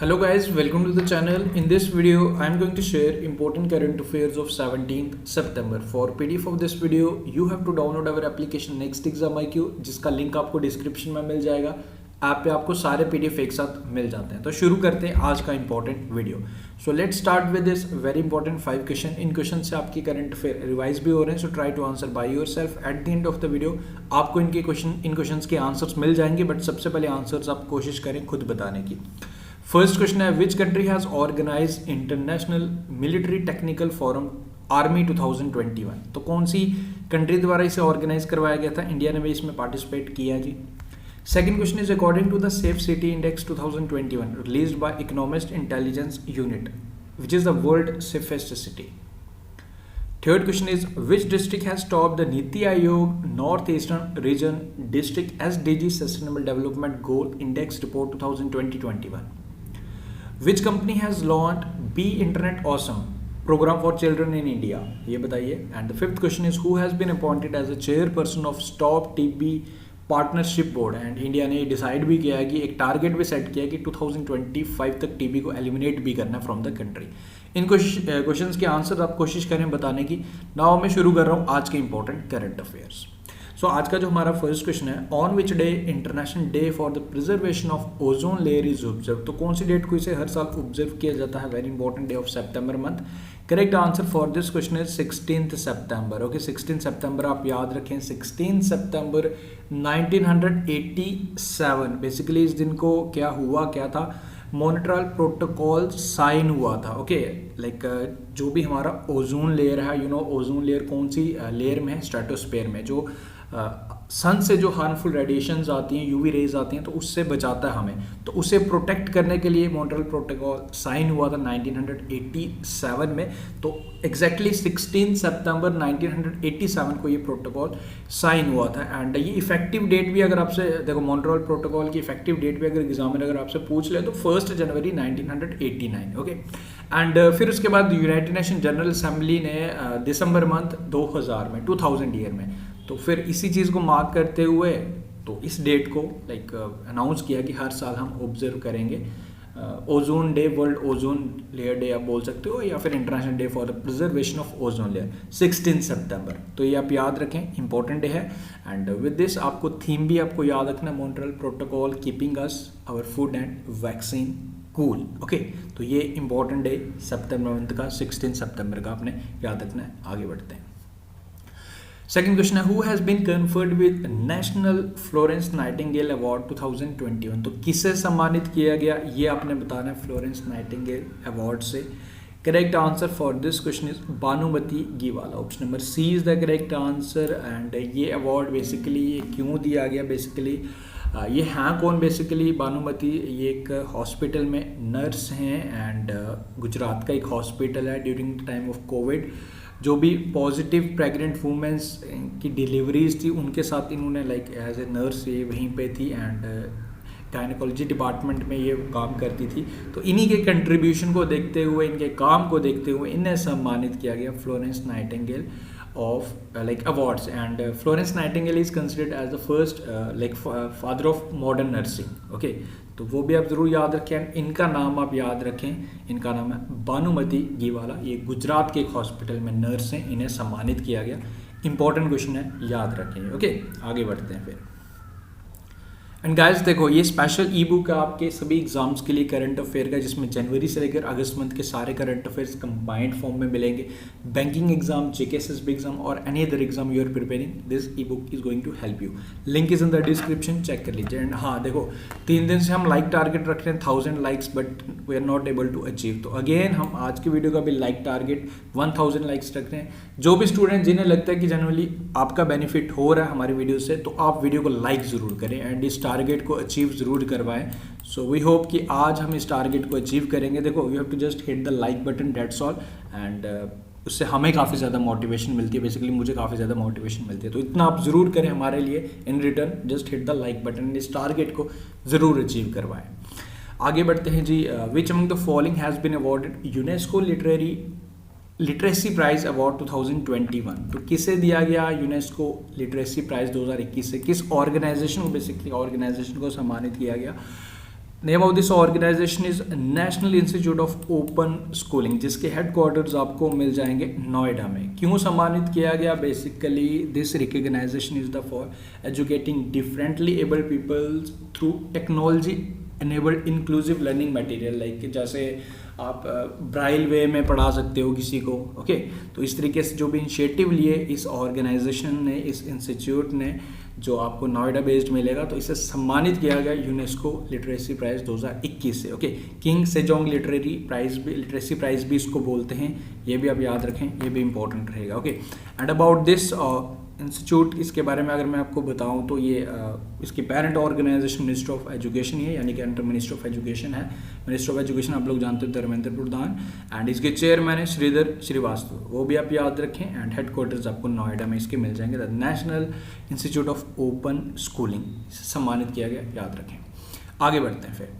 Hello guys, welcome to the channel. In this video, I am going to share important current affairs of 17th September. For PDF of this video, you have to download our application Next Exam IQ, जिसका link आपको description में मिल जाएगा। App पे आपको सारे PDF एक साथ मिल जाते हैं। तो शुरू करते हैं आज का important video. So let's start with this very important 5 question. इन क्वेश्चन से आपकी करंट अफेयर रिवाइज भी हो रहे हैं, so try to answer by yourself. At the end of the video आपको इन क्वेश्चंस के आंसर्स मिल जाएंगे, बट सबसे पहले आंसर्स आप कोशिश करें खुद बताने की। फर्स्ट क्वेश्चन है, which country has organise international military technical forum army 2021। तो कौन सी कंट्री द्वारा इसे ऑर्गेनाइज करवाया गया था? इंडिया ने भी इसमें पार्टिसिपेट किया जी। Second question is, according to the safe city index 2021 released by Economist Intelligence Unit, which is the world safest city. Third question is, which district has top the NITI Aayog north eastern region district SDG sustainable development goal index report 2020-21। Which company has launched Be Internet Awesome program for children in India? ये बताइए। And the fifth question is, who has been appointed as a chairperson of Stop TB Partnership Board? And India ने decide भी किया है कि एक target भी set किया है कि 2025 तक टीबी को एलिमिनेट भी करना from the country. In questions के आंसर आप कोशिश करें बताने की। नाउ मैं शुरू कर रहा हूँ आज के इंपॉर्टेंट करंट अफेयर्स। सो आज का जो हमारा फर्स्ट क्वेश्चन है, on which day international day for the preservation of ozone layer is observe. तो कौन सी डेट को इसे हर साल ऑब्जर्व किया जाता है? Very important day of September month. Correct answer for this question is 16th September. Okay, 16 सितंबर आप याद रखें। 16 सितंबर 1987 बेसिकली इस दिन को क्या था, मॉन्ट्रियल प्रोटोकॉल साइन हुआ था। ओके, लाइक जो भी हमारा ओजोन लेयर है, ओजोन लेयर कौन सी लेयर में है? स्ट्रेटोस्फीयर में। जो सन से जो हार्मफुल रेडिएशंस आती हैं, यूवी रेज आती हैं, तो उससे बचाता है हमें। तो उसे प्रोटेक्ट करने के लिए मॉन्ट्रियल प्रोटोकॉल साइन हुआ था 1987 में। तो एग्जैक्टली 16 सितंबर 1987 को ये प्रोटोकॉल साइन हुआ था। एंड ये इफेक्टिव डेट भी अगर आपसे देखो, मॉन्ट्रियल प्रोटोकॉल की इफेक्टिव डेट भी अगर एग्जामिनर अगर आपसे पूछ ले तो 1 जनवरी 1989। ओके, एंड फिर उसके बाद यूनाइटेड नेशन जनरल असेंबली ने दिसंबर मंथ 2000 ईयर में, तो फिर इसी चीज़ को मार्क करते हुए तो इस डेट को लाइक अनाउंस किया कि हर साल हम ऑब्जर्व करेंगे ozone day, world ozone layer day आप बोल सकते हो, या फिर international day for the preservation of ozone layer 16 सितंबर। तो ये आप याद रखें, इंपॉर्टेंट डे है। एंड विद दिस आपको थीम भी आपको याद रखना, Montreal protocol keeping us our food and vaccine cool. Okay, तो ये इंपॉर्टेंट डे सितंबर मंथ का 16 सितंबर का आपने याद रखना है। आगे बढ़ते हैं। सेकंड क्वेश्चन है, who has been conferred with national Florence Nightingale award 2021। तो किसे सम्मानित किया गया ये आपने बताना है फ्लोरेंस नाइटिंगेल अवार्ड से। Correct answer for this question is Bhanumati Gheewala. Option number C is the correct answer. And ये अवार्ड बेसिकली क्यों दिया गया? बेसिकली ये हैं कौन? बेसिकली भानुमति ये एक हॉस्पिटल में नर्स हैं, एंड गुजरात का एक हॉस्पिटल है। During the time of Covid जो भी पॉजिटिव प्रेग्नेंट वुमेंस की डिलीवरीज थी उनके साथ इन्होंने लाइक एज ए नर्स ये वहीं पे थी, एंड गायनेकोलॉजी डिपार्टमेंट में ये काम करती थी। तो इन्हीं के कंट्रीब्यूशन को देखते हुए, इनके काम को देखते हुए इन्हें सम्मानित किया गया Florence Nightingale of like awards. And Florence Nightingale is considered as the first like father of modern nursing. Okay, तो वो भी आप जरूर याद रखें। इनका नाम आप याद रखें, इनका नाम है भानुमति गीवाला। ये गुजरात के एक हॉस्पिटल में नर्स हैं, इन्हें सम्मानित किया गया। इंपॉर्टेंट क्वेश्चन है, याद रखें। ओके, आगे बढ़ते हैं फिर। एंड गाइस देखो, ये स्पेशल ई बुक है आपके सभी एग्जाम्स के लिए करंट अफेयर का, जिसमें जनवरी से लेकर अगस्त मंथ के सारे करंट अफेयर्स कंबाइंड फॉर्म में मिलेंगे। बैंकिंग एग्जाम, JKSSB एग्जाम और any other exam you are preparing, this e book is going to help you. Link is in the description, check कर लीजिए। एंड हाँ देखो, 3 दिन से हम लाइक टारगेट रख रहे हैं 1000 likes, but we are not able to achieve. तो अगेन हम आज की वीडियो का भी लाइक टारगेट 1000 लाइक्स रख रहे हैं। जो भी स्टूडेंट जिन्हें लगता है कि जनरली आपका बेनिफिट हो रहा है हमारी वीडियो से, तो आप वीडियो को लाइक जरूर करें एंड इस टारगेट को अचीव जरूर करवाएं। सो वी होप कि आज हम इस टारगेट को अचीव करेंगे। देखो, you have to just hit the like button, that's all. And उससे हमें काफ़ी ज़्यादा मोटिवेशन मिलती है, बेसिकली मुझे काफ़ी ज़्यादा मोटिवेशन मिलती है। तो इतना आप ज़रूर करें हमारे लिए। In return just hit the like button, इस टारगेट को ज़रूर अचीव करवाएं। आगे बढ़ते हैं जी। Which among the following has been awarded UNESCO literacy prize award 2021। तो किसे दिया गया यूनेस्को लिटरेसी प्राइज 2021 से? किस ऑर्गेनाइजेशन को, बेसिकली ऑर्गेनाइजेशन को सम्मानित किया गया? Name of this organisation is national institute of open schooling, जिसके हेडक्वार्टर्स आपको मिल जाएंगे नोएडा में। क्यों सम्मानित किया गया? Basically this recognition is the for educating differently abled people through technology enabled inclusive learning material. Like जैसे आप ब्राइल वे में पढ़ा सकते हो किसी को, ओके। तो इस तरीके से जो भी इनिशिएटिव लिए इस ऑर्गेनाइजेशन ने, इस इंस्टीट्यूट ने, जो आपको नोएडा बेस्ड मिलेगा, तो इसे सम्मानित किया गया यूनेस्को लिटरेसी प्राइज 2021 से, okay. King Sejong literacy prize भी इसको बोलते हैं, ये भी आप याद रखें, ये भी इंपॉर्टेंट रहेगा, okay. And about this institute, इसके बारे में अगर मैं आपको बताऊं तो ये इसकी parent organisation ministry of education ही है, यानी कि अंडर मिनिस्ट्री ऑफ एजुकेशन है। मिनिस्ट्री ऑफ एजुकेशन आप लोग जानते हो धर्मेंद्र प्रधान, एंड इसके चेयरमैन है श्रीधर श्रीवास्तव, वो भी आप याद रखें। एंड हेडक्वार्टर्स आपको नोएडा में इसके मिल जाएंगे, the national institute of open schooling, सम्मानित किया गया, याद रखें। आगे बढ़ते हैं फिर।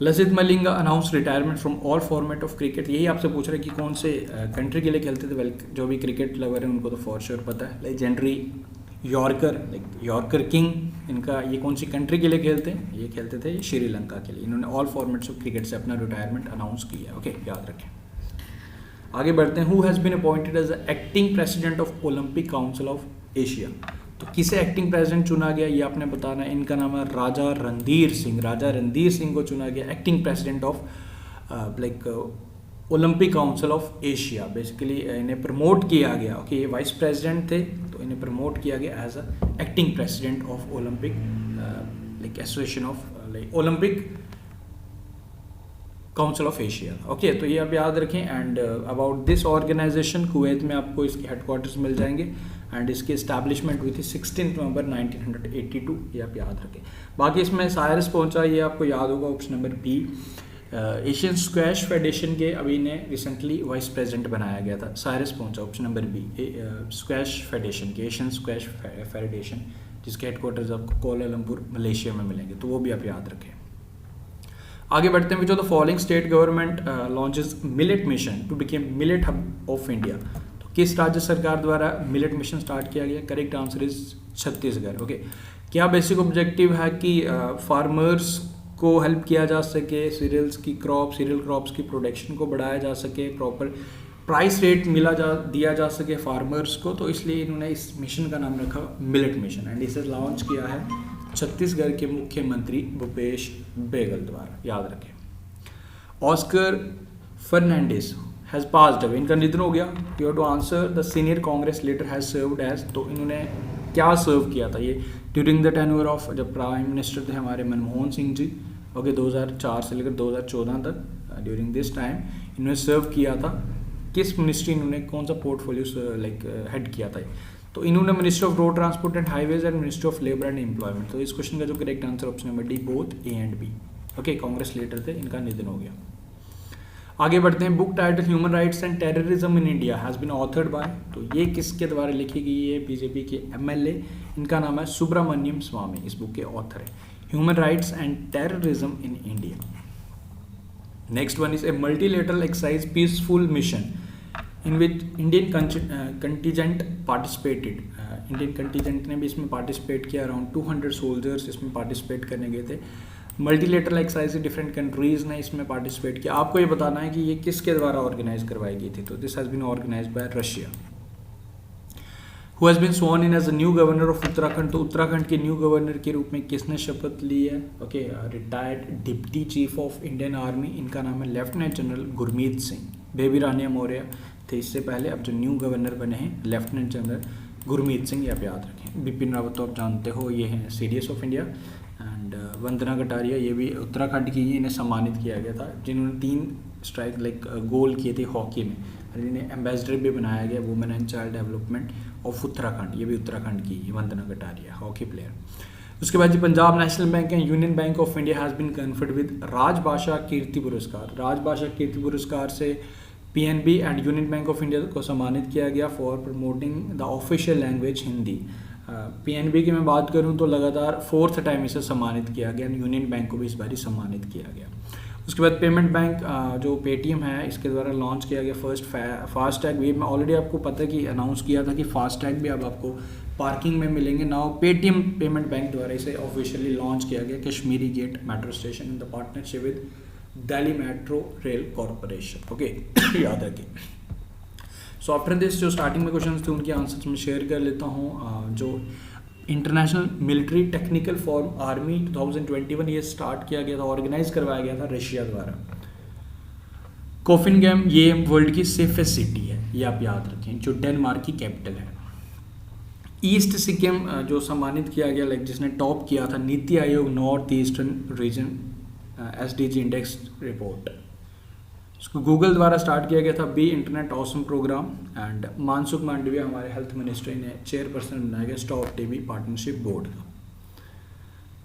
Lasith Malinga announce retirement from all format of cricket. यही आपसे पूछ रहे हैं कि कौन से कंट्री के लिए खेलते थे। वेल, जो भी क्रिकेट लवर है उनको तो फॉर श्योर पता है। लेजेंडरी यॉर्कर किंग, इनका ये कौन सी कंट्री के लिए खेलते हैं? ये खेलते थे श्रीलंका के लिए। इन्होंने ऑल फॉर्मेट्स ऑफ क्रिकेट से अपना रिटायरमेंट अनाउंस किया, ओके, याद रखें। आगे बढ़ते हैं। Who has been appointed as acting president of Olympic council of Asia. तो किसे एक्टिंग प्रेसिडेंट चुना गया, ये आपने बताना है। इनका नाम है राजा रणधीर सिंह। राजा रणधीर सिंह को चुना गया acting president of Olympic council of Asia. Basically इन्हें प्रमोट किया गया, ओके। ये वाइस प्रेसिडेंट थे, तो इन्हें प्रमोट किया गया as a acting president of Olympic association of Olympic council of Asia, okay. तो ये आप याद रखें। And about this organisation, Kuwait में आपको इसके हेडक्वार्टर्स मिल जाएंगे, एंड इसकी इस्टेब्लिशमेंट हुई थी 16 नवंबर 1982, ये आप याद रखें। बाकी इसमें साइरस पहुंचा, ये आपको याद होगा, option number B. Asian squash federation के अभी ने रिसेंटली वाइस प्रेसिडेंट बनाया गया था, साइरस पहुंचा, option number B. Squash federation के, एशियन स्क्वैश फेडरेशन, जिसके हेडक्वार्टर्स आपको कोलालमपुर मलेशिया में मिलेंगे, तो वो भी आप याद रखें। आगे बढ़ते हैं। Which of the following state government launches millet mission to become millet hub of India. तो किस राज्य सरकार द्वारा मिलेट मिशन स्टार्ट किया गया? Correct answer is Chhattisgarh, okay. क्या बेसिक ऑब्जेक्टिव है कि फार्मर्स को हेल्प किया जा सके, सीरियल क्रॉप्स की प्रोडक्शन को बढ़ाया जा सके, प्रॉपर प्राइस रेट दिया जा सके फार्मर्स को, तो इसलिए इन्होंने इस मिशन का नाम रखा मिलेट मिशन। एंड इसे लॉन्च किया है छत्तीसगढ़ के मुख्यमंत्री भूपेश बेगल द्वारा, याद रखें। Oscar Fernandes has passed away, इनका निधन हो गया। You have to answer. The senior Congress leader has served as, तो इन्होंने क्या सर्व किया था? ये ड्यूरिंग द टेन्योर ऑफ, जब प्राइम मिनिस्टर थे हमारे मनमोहन सिंह जी, ओके, 2004 से लेकर 2014 तक, ड्यूरिंग दिस टाइम इन्होंने सर्व किया था। किस मिनिस्ट्री इन्होंने, कौन सा पोर्टफोलियो हेड किया था? तो इन्होंने ministry of road transport and highways and ministry of labour and employment. तो इस क्वेश्चन का जो correct answer option number D, both A and B, okay. Congress leader थे, इनका निधन हो गया। आगे बढ़ते हैं। Book title human rights and terrorism in India has been authored by, तो ये किसके द्वारा लिखी गई है? बीजेपी के MLA, इनका नाम है सुब्रमण्यम स्वामी, इस बुक के ऑथर है। Human rights and terrorism in India. Next one is a multilateral exercise peaceful mission in which Indian contingent participated. Indian contingent ने भी इसमें पार्टिसिपेट किया, अराउंड 200 सोल्जर्स इसमें पार्टिसिपेट करने गए थे। मल्टीलेटरल एक्सरसाइज डिफरेंट कंट्रीज़ ने इसमें पार्टिसिपेट किया। आपको ये बताना है कि ये किसके द्वारा ऑर्गेनाइज करवाई गई थी? तो this has been organised by Russia. Who has been sworn in as a new governor of Uttarakhand, तो उत्तराखंड के न्यू गवर्नर के रूप में किसने शपथ ली है? Okay, retired deputy chief of Indian army, इनका नाम है लेफ्टिनेंट जनरल गुरमीत सिंह। बेबी रानी मौर्य थे इससे पहले, अब जो न्यू गवर्नर बने हैं लेफ्टिनेंट जनरल गुरमीत सिंह, ये आप याद रखें। बिपिन रावत तो आप जानते हो, ये हैं CDS of India. And Vandana Kataria, ये भी उत्तराखंड की ही, इन्हें सम्मानित किया गया था, जिन्होंने 3 गोल किए थे हॉकी में। इन्हें एम्बेसडर भी बनाया गया women and child development of Uttarakhand, ये भी उत्तराखंड की ही वंदना कटारिया, हॉकी प्लेयर। उसके बाद जी Punjab National Bank and Union Bank of India has been conferred with Rajbhasha Kirti Puraskar. Rajbhasha Kirti Puraskar से PNB and Union Bank of India को सम्मानित किया गया for promoting the official language Hindi. PNB की मैं बात करूं तो लगातार 4th टाइम इसे सम्मानित किया गया, यूनियन बैंक को भी इस बार सम्मानित किया गया। उसके बाद पेमेंट बैंक जो Paytm है, इसके द्वारा लॉन्च किया गया फर्स्ट फास्टैग। ये मैं ऑलरेडी आपको पता है कि अनाउंस किया था कि फास्टैग भी अब आपको पार्किंग में मिलेंगे। नाउ पेटीएम पेमेंट बैंक द्वारा इसे ऑफिशियली लॉन्च किया गया Kashmiri Gate metro station in the partnership with Delhi metro rail corporation. Okay, याद रखिए। सो आफ्टर दिस जो स्टार्टिंग में क्वेश्चन थे उनके आंसर्स मैं शेयर कर लेता हूँ। जो international military technical forum army 2021 ये स्टार्ट किया गया था, ऑर्गेनाइज करवाया गया था रशिया द्वारा। कोफिनगैम ये वर्ल्ड की सेफेस्ट सिटी है, ये आप याद रखें, जो डेनमार्क की कैपिटल है। ईस्ट सिक्किम जो सम्मानित किया गया, लाइक जिसने टॉप किया था NITI Aayog north eastern region SDG index report, इसको गूगल द्वारा स्टार्ट किया गया था। Be internet awesome program and Mansukh Mandaviya हमारे हेल्थ मिनिस्टर ने चेयरपर्सन बनाया गया स्टॉप टीवी पार्टनरशिप बोर्ड का।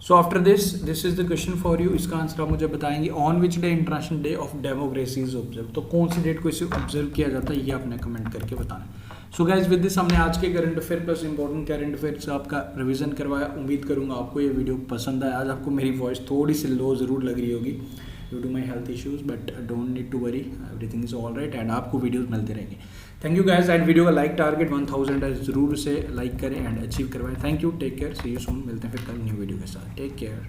सो after this is the question for you. इसका आंसर आप मुझे बताएंगे। On which day international day of democracy is observe, तो कौन सी डेट को इसे ऑब्जर्व किया जाता है ये आपने कमेंट करके बताना। सो गाइज विद दिस हमने आज के current affair plus important current affair से आपका रिवीजन करवाया। उम्मीद करूंगा आपको ये वीडियो पसंद आया। आज आपको मेरी वॉइस थोड़ी सी लो ज़रूर लग रही होगी due to my health issues, but don't need to worry, everything is all right and आपको वीडियोज़ मिलते रहेंगे। Thank you guys and video का लाइक टारगेट 1000 है, ज़रूर उसे लाइक करें एंड अचीव करवाएं। Thank you, take care, see you soon. मिलते हैं फिर कल न्यू वीडियो के साथ। Take care.